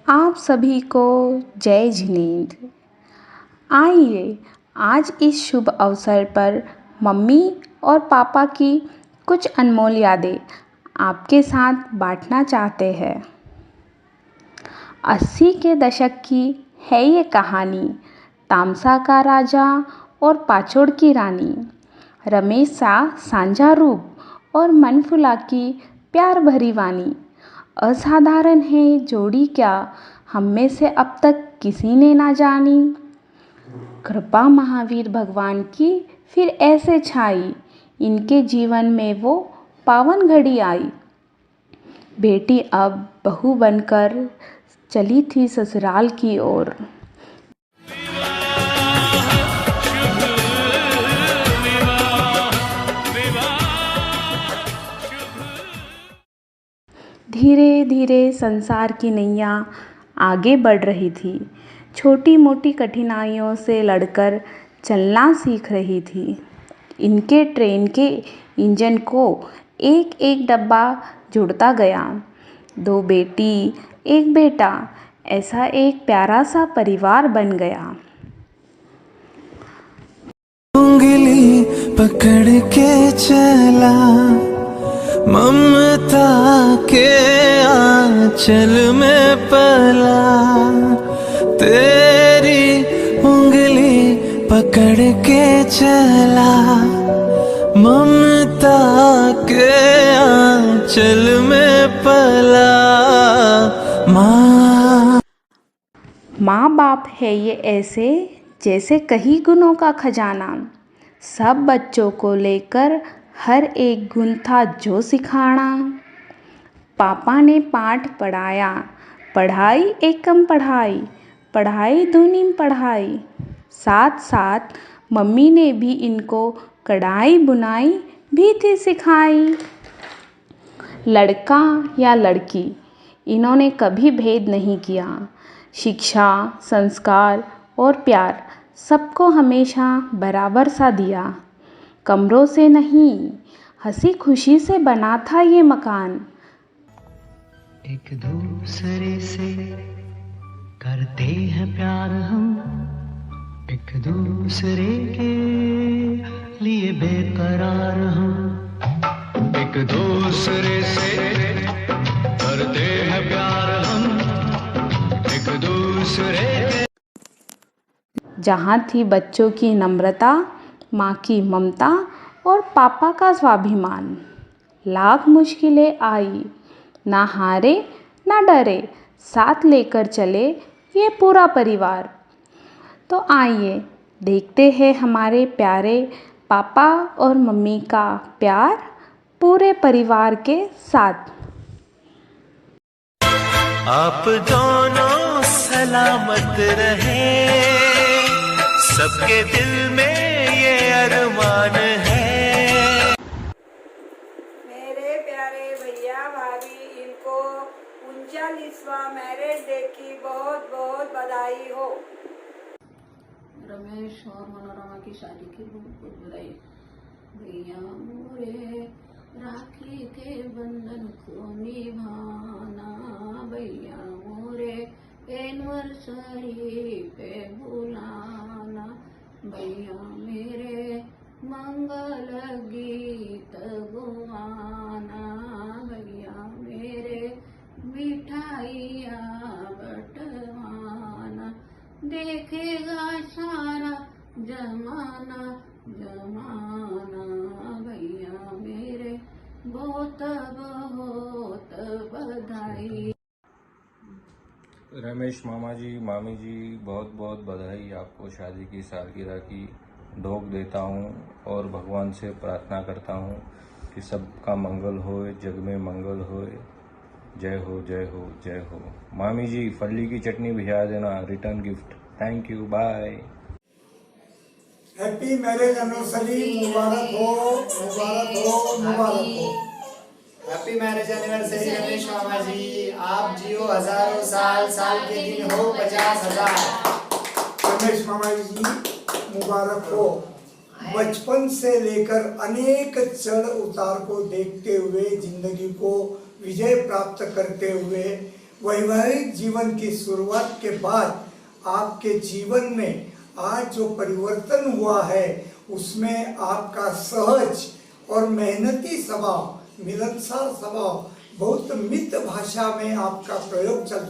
आप सभी को जय जिनेंद्र। आइए आज इस शुभ अवसर पर मम्मी और पापा की कुछ अनमोल यादें आपके साथ बांटना चाहते हैं। 80 के दशक की है ये कहानी। तामसा का राजा और पाचोड़ की रानी, रमेश सा सांझा रूप और मनफुला की प्यार भरी वाणी। असाधारण है जोड़ी क्या, हम में से अब तक किसी ने ना जानी। कृपा महावीर भगवान की फिर ऐसे छाई, इनके जीवन में वो पावन घड़ी आई। बेटी अब बहू बनकर चली थी ससुराल की ओर। धीरे धीरे संसार की नैया आगे बढ़ रही थी। छोटी मोटी कठिनाइयों से लड़कर चलना सीख रही थी। इनके ट्रेन के इंजन को एक एक डब्बा जुड़ता गया। 2 बेटी, 1 बेटा, ऐसा एक प्यारा सा परिवार बन गया। उंगली पकड़ के चला, ममता के आंचल में पला। तेरी उंगली पकड़ के चला, ममता के आंचल में पला। माँ बाप है ये ऐसे जैसे कई गुणों का खजाना। सब बच्चों को लेकर हर एक गुण था जो सिखाना। पापा ने पाठ पढ़ाया, पढ़ाई एकम पढ़ाई, पढ़ाई दूनी पढ़ाई। साथ साथ मम्मी ने भी इनको कढ़ाई बुनाई भी थी सिखाई। लड़का या लड़की, इन्होंने कभी भेद नहीं किया। शिक्षा, संस्कार और प्यार सबको हमेशा बराबर सा दिया। कमरों से नहीं, हंसी खुशी से बना था ये मकान। एक दूसरे से करते हैं प्यार हम, एक दूसरे के लिए बेकरार हम। एक दूसरे से करते हैं प्यार हम, एक दूसरे के। जहाँ थी बच्चों की नम्रता, माँ की ममता और पापा का स्वाभिमान। लाख मुश्किलें आई, ना हारे ना डरे, साथ लेकर चले ये पूरा परिवार। तो आइए देखते हैं हमारे प्यारे पापा और मम्मी का प्यार पूरे परिवार के साथ। आप दोनों सलामत रहे, सबके दिल में ये अरमान है। मेरे प्यारे भैया भाभी, इनको 39वां मैरिज डे की बहुत बहुत बधाई हो। रमेश और मनोरमा की शादी की बहुत बहुत बधाई। भैया मोरे राखी के बंधन को निभाना, भैया मोरे एनिवर्सरी पे बुलाना, भैया मेरे मंगल गीत गुवाना, भैया मेरे मिठाइया बटवाना। देखेगा सारा जमाना जमाना, भैया मेरे बहुत बहुत बधाई। रमेश मामा जी, मामी जी, बहुत बहुत बधाई आपको शादी की सालगिरह की। ढोक देता हूँ और भगवान से प्रार्थना करता हूँ कि सबका मंगल होए, जग में मंगल होए। जय हो जय हो जय हो। मामी जी, फली की चटनी भिजा देना, return gift. Thank you, bye. Happy marriage anniversary, मुबारक हो मुबारक हो मुबारक हो। हैप्पी मैरिज एनिवर्सरी रमेश मामा जी, आप जियो हजारों साल, साल के दिन हो 50,000। रमेश मामा जी मुबारक हो। बचपन से लेकर अनेक चढ़ उतार को देखते हुए, जिंदगी को विजय प्राप्त करते हुए वैवाहिक जीवन की शुरुआत के बाद आपके जीवन में आज जो परिवर्तन हुआ है उसमें आपका सहज और मेहनती स्वभाव, मिलनसार स्वभाव, बहुत मित भाषा में आपका प्रयोग चल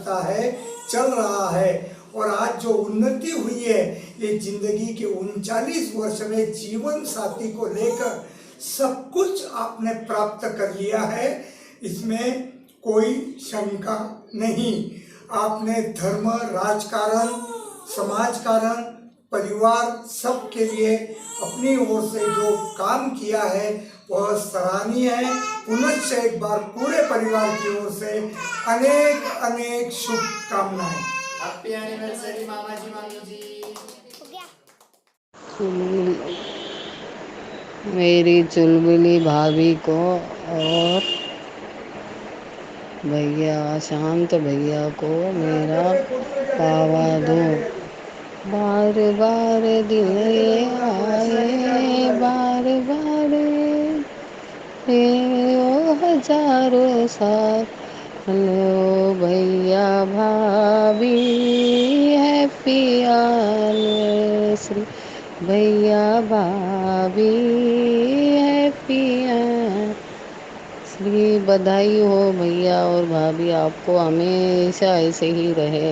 रहा है। और आज जो उन्नति हुई है ये जिंदगी के 39 वर्ष में जीवन साथी को लेकर सब कुछ आपने प्राप्त कर लिया है, इसमें कोई शंका नहीं। आपने धर्म, राजकारण, समाजकारण, परिवार सबके लिए अपनी ओर से जो काम किया है वह सराहनीय है। पुनश्च एक बार पूरे परिवार की ओर से अनेक अनेक शुभकामनाएं। हैप्पी एनिवर्सरी मामा जी, मामी जी। मेरी चुलबुली भाभी को और भैया शांत भैया को मेरा पावा दो। बार बार दिन ये आए, बार बार ये ओ हजारों साल। हेलो भैया भाभी, हैप्पी एनिवर्सरी। भैया भाभी, हैप्पी एनिवर्सरी। बधाई हो भैया और भाभी, आपको हमेशा ऐसे ही रहे,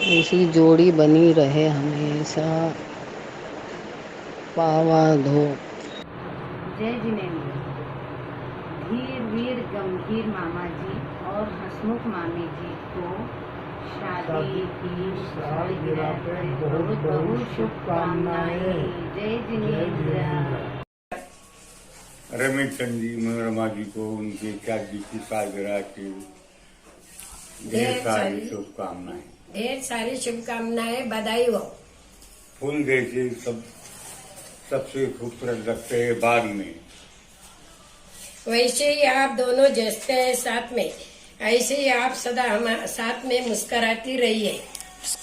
ऐसी जोड़ी बनी रहे हमेशा। पावा धो। जय जिनेंद्र। धीर वीर गंभीर मामा जी और हसमुख मामी जी को शादी की सालगिरह पर बहुत बहुत शुभकामनाएं। जय जिनेंद्र। रमेश चंद जी, मनोरमा जी को उनके शादी की सालगिरह की ढेर सारी शुभकामनाएं। ढेर सारी शुभकामनाएं, बधाई हो। फूल जैसे सबसे खूबसूरत लगते हैं बाग में, वैसे ही आप दोनों जैसे हैं साथ में, ऐसे ही आप सदा हमारे साथ में मुस्कुराती रहिए।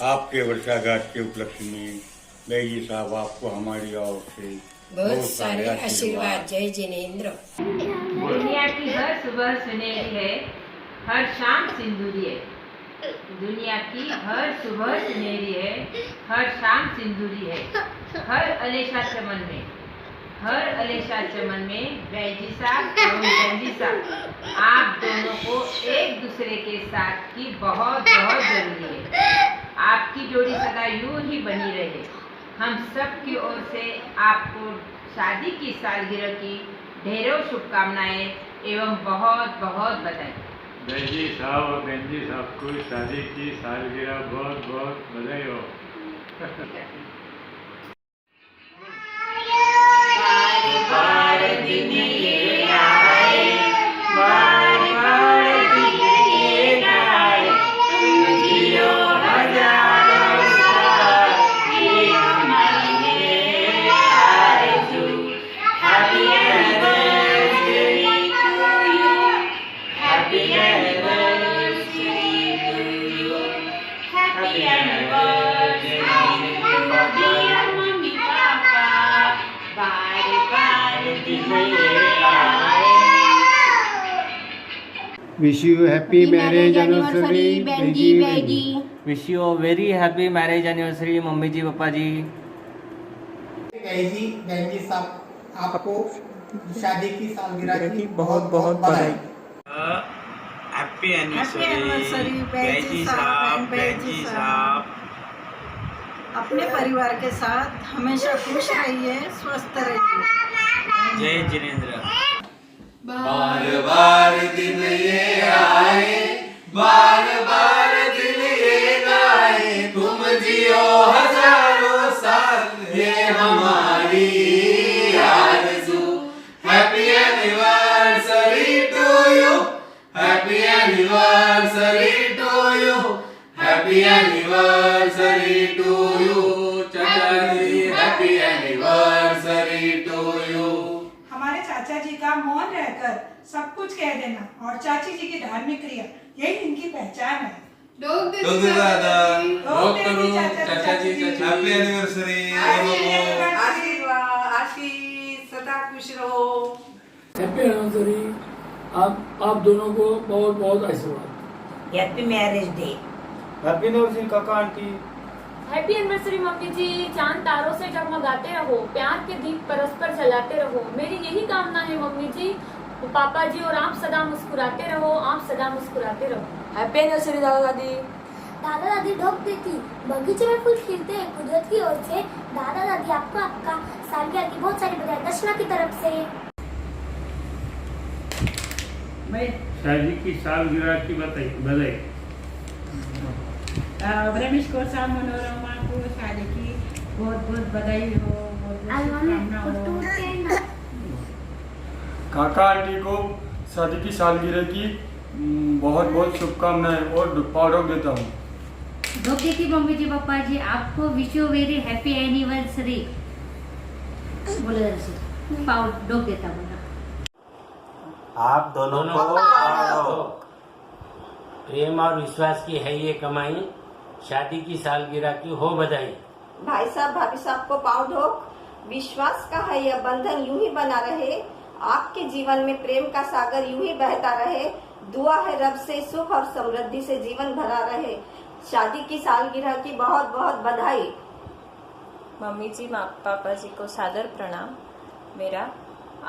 आपके वर्षागांठ के उपलक्ष्य में बैगी साहब आपको हमारी ओर से बहुत सारे आशीर्वाद। जय जिनेंद्र। दुनिया की हर सुबह सुनहरी है, हर शाम सिंदूरी है। दुनिया की हर सुबह सुनहरी है, हर शाम सिंदूरी है। हर अलेशा चमन में, हर अलेशा चमन में बैजी साहब और गंजी साहब, आप दोनों को एक दूसरे के साथ की बहुत बहुत जरूरी है। आपकी जोड़ी सदा यूं ही बनी रहे। हम सब की ओर से आपको शादी की सालगिरह की ढेरों शुभकामनाएं एवं बहुत बहुत बधाई। बैजी साहब और गंजी साहब को शादी की सालगिरह बहुत बहुत बधाई हो। बार दिन ये आए, बार बार दिन ये आए, तुम जियो हजारों साल, ये हमारी है आरज़ू। Happy anniversary to you, happy anniversary to you, happy anniversary to dear mummy papa. बार बार दिन ये आए। Wish you happy marriage anniversary बेजी। Wish you very happy marriage anniversary mummy ji papa ji. बेजी साहब आपको शादी की सालगिरह की बहुत बहुत बधाई। हैप्पी एनिवर्सरी बैजी साहब, बैजी साहब। अपने परिवार के साथ हमेशा खुश रहिए, स्वस्थ रहिए। जय जिनेंद्र। बार बार दिन ये आए, बार बार दिन ये गाए, तुम जियो हजारों साल, ये हमारी आरज़ू। Happy anniversary to you, happy anniversary to you, happy anniversary to you. चाचा ji happy anniversary to you. हमारे चाचा जी का मौन रहकर सब कुछ कह देना और चाची जी की धार्मिक क्रिया, यही इनकी पहचान है। चाचा जी हैप्पी एनिवर्सरी। आशीर्वाद, आशीष, सदा खुश रहो। हैप्पी एनिवर्सरी आप दोनों को बहुत बहुत आशीर्वाद। Happy marriage day. Happy anniversary काका आंटी। हैप्पी एनिवर्सरी मम्मी जी। चांद तारों से जगमगाते रहो, प्यार के दीप परस्पर जलाते रहो, मेरी यही कामना है मम्मी जी। पापा जी और आप सदा मुस्कुराते रहो, आप सदा मुस्कुराते रहो। हैप्पी एनिवर्सरी दादा दादी। दादा दादी ढोक देती, बगीचे में फूल खिलते हैं कुदरत की ओर से। दादा दादी आपको आपका सालगिरह की बहुत सारी बधाई दर्शना की तरफ से। शादी की सालगिरह की बधाई। रमेश को मनोरमा को शादी की बहुत बहुत बधाई हो, बहुत बहुत शुभकामनाएं हो। काका आंटी को शादी की सालगिरह की बहुत बहुत शुभकामनाएं और पाउडर देता हूँ। धोखे की मम्मी जी पापा जी आपको wish you very happy anniversary बोले पाउडर देता बोला। आप दोनों को प्रेम और विश्वास की है ये कमाई, शादी की सालगिरह की हो बधाई। भाई साहब भाभी साहब को पाँव ढोक, विश्वास का है यह बंधन यूं ही बना रहे, आपके जीवन में प्रेम का सागर यूं ही बहता रहे। दुआ है रब से सुख और समृद्धि से जीवन भरा रहे। शादी की सालगिरह की बहुत बहुत बधाई। मम्मी जी पापा जी को सादर प्रणाम। मेरा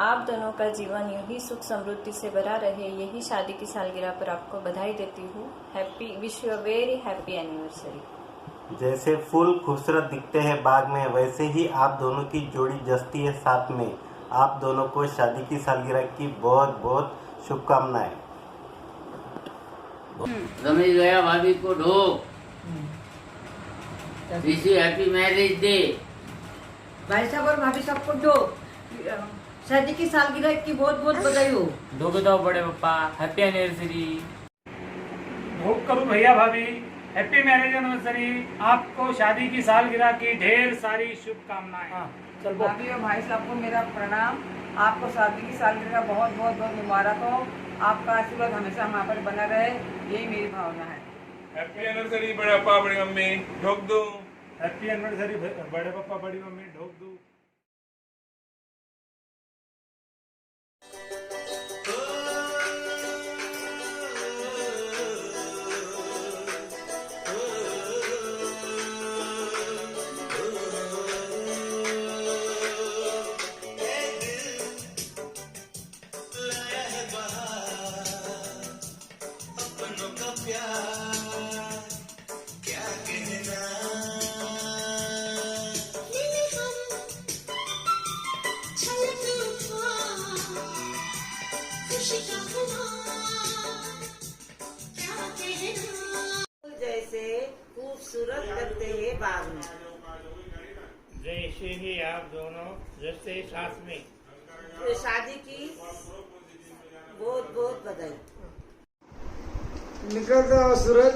आप दोनों का जीवन यूं ही सुख समृद्धि से भरा रहे, यही शादी की सालगिरह पर आपको बधाई देती हूँ। Happy wish you very happy anniversary. जैसे फूल खूबसूरत दिखते हैं बाग में, वैसे ही आप दोनों की जोड़ी जचती है साथ में। आप दोनों को शादी की सालगिरह की बहुत बहुत शुभकामनाएं। रमेश गया भाभी को ढोक, wish you happy marriage day. भाई साहब और भाभी साहब को ढोक, शादी की सालगिरह की बहुत बहुत बधाई हो। ढोक दो बड़े पापा, हैप्पी एनिवर्सरी। ढोक करो भैया भाभी, हैप्पी मैरिज एनिवर्सरी। आपको शादी की सालगिरह की ढेर सारी शुभकामनाएं। भाभी और भाई साहब को मेरा प्रणाम। आपको शादी की सालगिरह बहुत बहुत बहुत मुबारक हो। आपका आशीर्वाद हमेशा हमारे पर बना रहे, यही मेरी भावना है। हैप्पी एनिवर्सरी बड़ा पापा बड़ी मम्मी, ढोक दो। हैप्पी एनिवर्सरी बड़े पापा बड़ी मम्मी, ढोक दो। जैसे खूबसूरत करते हैं बाग में, जैसे ही आप दोनों जैसे साथ में। तो शादी की बहुत बहुत बधाई। निकलता हुआ सूरज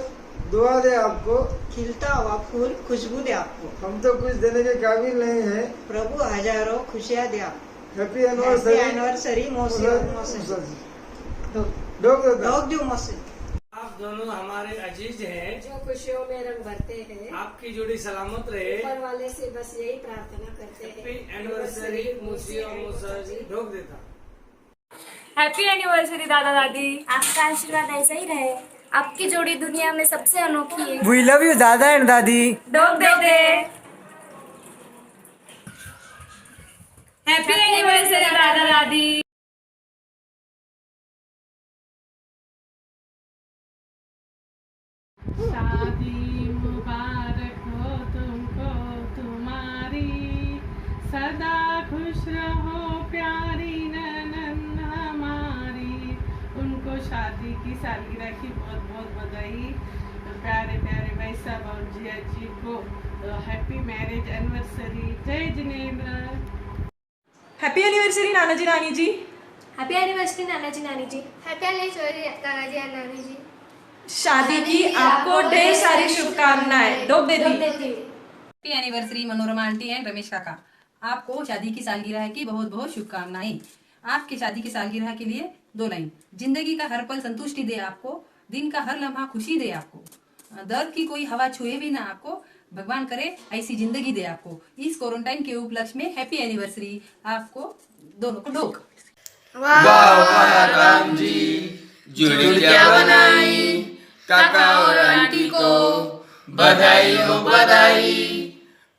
दुआ दे आपको, खिलता हुआ फूल खुशबू दे आपको। हम तो कुछ देने के काबिल नहीं है, प्रभु हजारों खुशियाँ दे आपको। हैप्पी एनिवर्सरी ढोक दो मौसी। आप दोनों हमारे अजीज हैं, जो खुशियों में रंग भरते हैं, आपकी जोड़ी सलामत रहे। ऊपर वाले से बस यही प्रार्थना करते हैं। हैप्पी एनिवर्सरी मुझे और मुझे ढोक देता। हैप्पी एनिवर्सरी दादा दादी। आपका आशीर्वाद ऐसा ही रहे, आपकी जोड़ी दुनिया में सबसे अनोखी है। वी लव यू दादा एंड दादी। ढोक दे दे। हैप्पी एनिवर्सरी दादा दादी। शादी मुबारक हो तुमको तुम्हारी, सदा खुश रहो प्यारी ननद हमारी। उनको शादी की सालगिरह की बहुत बहुत बधाई। प्यारे प्यारे भाई साहब और जिया जी को हैप्पी मैरिज एनिवर्सरी। जय जिनेंद्र। हैप्पी एनिवर्सरी नाना जी नानी जी। हैप्पी एनिवर्सरी नाना जी नानी जी। हैप्पी एनिवर्सरी दादा जी नानी जी। शादी की आपको ढेर सारी शुभकामनाएं। ढोक देती। Happy anniversary Manorama aunty and Ramesh काका। आपको शादी की सालगिरह की बहुत बहुत शुभकामनाएं। आपकी शादी की सालगिरह के लिए 2 लाइन। जिंदगी का हर पल संतुष्टि दे आपको, दिन का हर लम्हा खुशी दे आपको, दर्द की कोई हवा छुए भी ना आपको, भगवान करे ऐसी जिंदगी दे आपको। इस क्वारंटाइन के उपलक्ष्य में हैप्पी एनिवर्सरी आपको दोनों को ढोक। वाह वाह राम जी, जुड़िया बनाई, काका और आंटी को बधाई हो बधाई।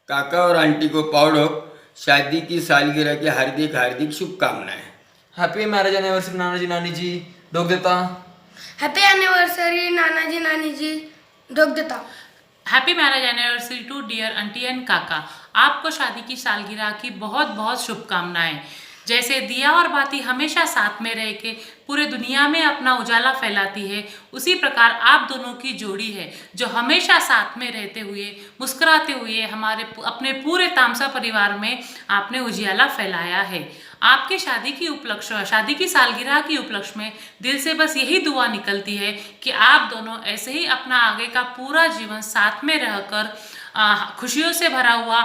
काका और आंटी को पाउडोक शादी की सालगिरह की हार्दिक हार्दिक शुभकामनाएं। हैप्पी मैरिज एनिवर्सरी नाना जी नानी जी। डोक देता। हैप्पी एनिवर्सरी नाना जी नानी जी। डोक देता। Happy marriage anniversary to dear aunty and काका। आपको शादी की सालगिरह की बहुत बहुत शुभकामनाएं। जैसे दिया और बाती हमेशा साथ में रह के पूरे दुनिया में अपना उजाला फैलाती है, उसी प्रकार आप दोनों की जोड़ी है जो हमेशा साथ में रहते हुए मुस्कुराते हुए हमारे अपने पूरे तामसा परिवार में आपने उजियाला फैलाया है। आपके शादी की सालगिरह की उपलक्ष्य में दिल से बस यही दुआ निकलती है कि आप दोनों ऐसे ही अपना आगे का पूरा जीवन साथ में रहकर खुशियों से भरा हुआ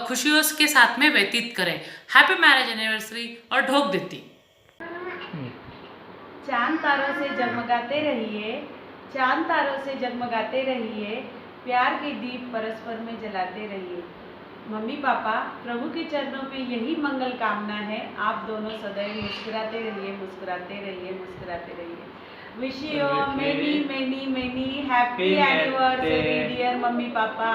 खुशियों के साथ में व्यतीत करें। Happy marriage anniversary. और ढोक देती। चांद तारों से जगमगाते रहिए, चांद तारों से जगमगाते रहिए, प्यार के दीप परस्पर में जलाते रहिए। मम्मी पापा, प्रभु के चरणों में यही मंगल कामना है, आप दोनों सदैव मुस्कुराते रहिए, मुस्कुराते रहिए, मुस्कुराते रहिए। Wish you many many many happy anniversary dear mummy papa.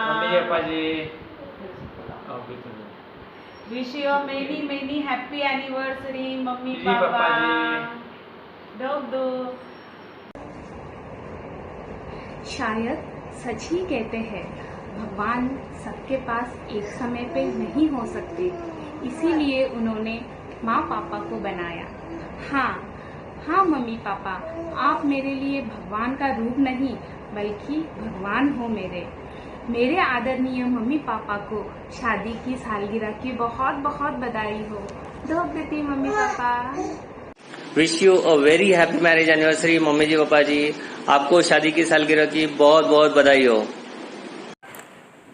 Wish you many many happy anniversary mummy papa. डोक दो। शायद सच ही कहते हैं, भगवान सबके पास एक समय पे नहीं हो सकते, इसीलिए उन्होंने माँ पापा को बनाया। हाँ मम्मी पापा, आप मेरे लिए भगवान का रूप नहीं बल्कि भगवान हो मेरे आदरणीय मम्मी पापा को शादी की सालगिरह की बहुत बहुत बधाई हो। ढोक देती mummy papa. Wish you a very happy marriage anniversary mummy ji papa ji. आपको शादी की सालगिरह की बहुत बहुत बधाई हो।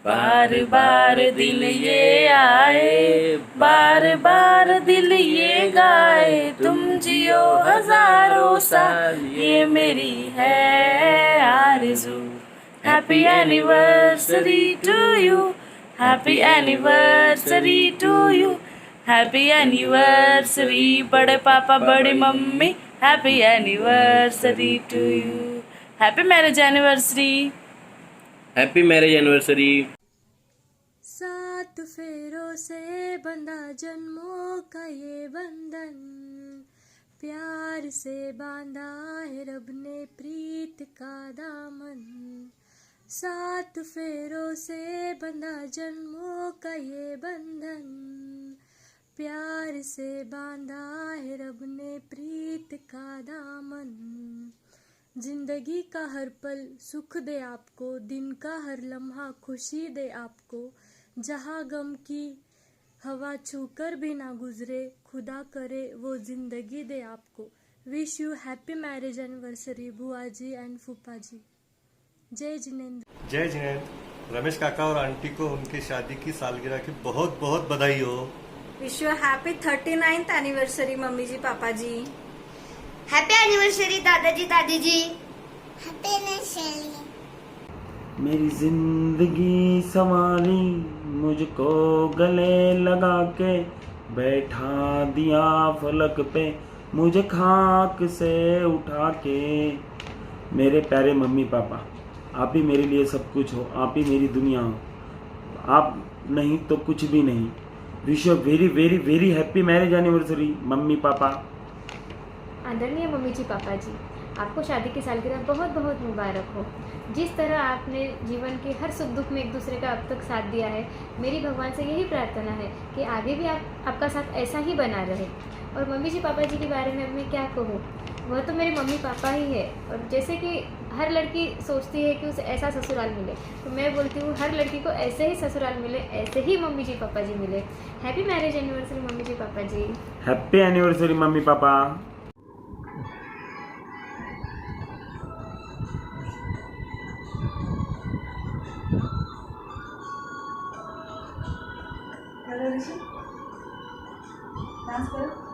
बार बार दिल ये आए, बार बार दिल ये गाए, तुम जियो हजारों साल, ये मेरी है आरज़ू। Happy anniversary to you, happy anniversary to you, happy anniversary बड़े पापा बड़ी mummy, happy anniversary to you. Happy marriage anniversary. Happy marriage anniversary. 7 फेरों से बंधा जन्मों का ये बंधन, प्यार से बांधा है रब ने प्रीत का दामन। 7 फेरों से बंधा जन्मों का ये बंधन, प्यार से बांधा है रब ने प्रीत का दामन। जिंदगी का हर पल सुख दे आपको, दिन का हर लम्हा खुशी दे आपको, जहाँ गम की हवा छूकर भी ना गुजरे, खुदा करे वो जिंदगी दे आपको। Wish you happy marriage anniversary बुआ जी एंड फूफा जी। जय जिनेंद्र। जय जिनेंद्र। रमेश काका और आंटी को उनकी शादी की सालगिरह की बहुत बहुत बधाई हो। Wish you happy 39th anniversary mummy ji papa ji. Happy anniversary दादाजी दादी जी। Happy anniversary. मेरी जिंदगी संवारी, मुझको गले लगा के बैठा दिया फलक पे, मुझे खाक से उठा के। मेरे प्यारे मम्मी पापा, आप ही मेरे लिए सब कुछ हो, आप ही मेरी दुनिया हो, आप नहीं तो कुछ भी नहीं। Wish you very very very happy marriage anniversary mummy पापा। आदरणीय मम्मी जी पापा जी, आपको शादी की सालगिरह बहुत बहुत मुबारक हो। जिस तरह आपने जीवन के हर सुख दुख में एक दूसरे का अब तक साथ दिया है, मेरी भगवान से यही प्रार्थना है कि आगे भी आपका साथ ऐसा ही बना रहे। और मम्मी जी पापा जी के बारे में अब मैं क्या कहूँ, वह तो मेरे मम्मी पापा ही है। और जैसे कि हर लड़की सोचती है कि उसे ऐसा ससुराल मिले, तो मैं बोलती हूँ हर लड़की को ऐसे ही ससुराल मिले, ऐसे ही मम्मी जी पापा जी मिले। Happy marriage anniversary mummy ji papa ji. Happy anniversary mummy पापा। करो ऋषि, डांस करो।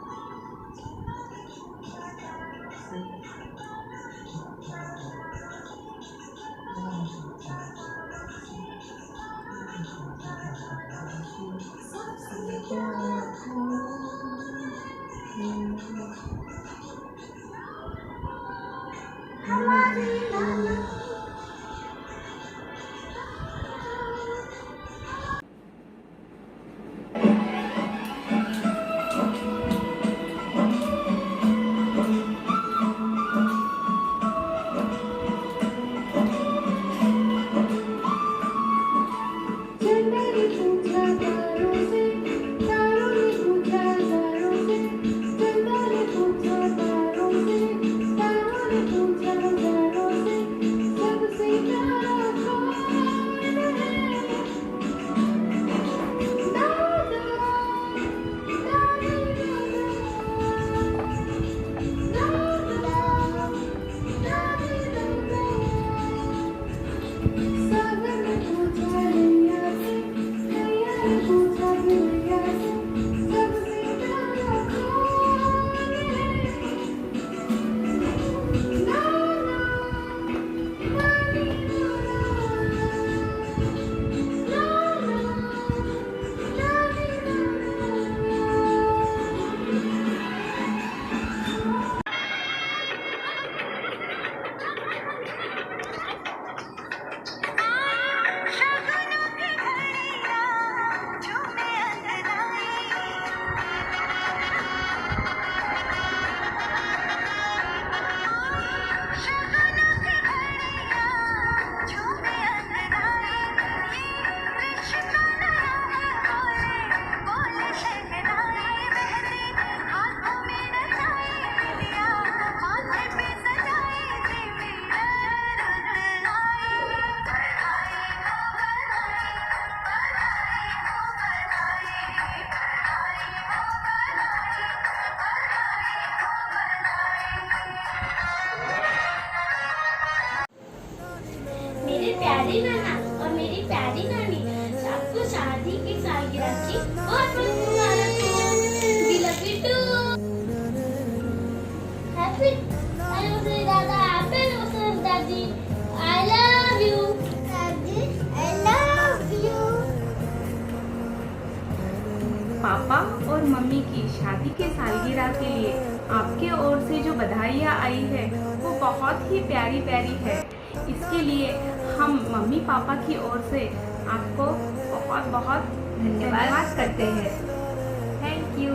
मेरे प्यारे नाना और मेरी प्यारी नानी, आपको शादी की सालगिरह की बहुत बहुत मुबारक हो। We love you too. Happy anniversary दादा, happy anniversary दादी. I love you. दादी, I love you. पापा और मम्मी की शादी के सालगिरह के लिए आपके ओर से जो बधाइयाँ आई है वो बहुत ही प्यारी प्यारी है। इसके लिए हम मम्मी पापा की ओर से आपको बहुत बहुत धन्यवाद करते हैं। Thank you.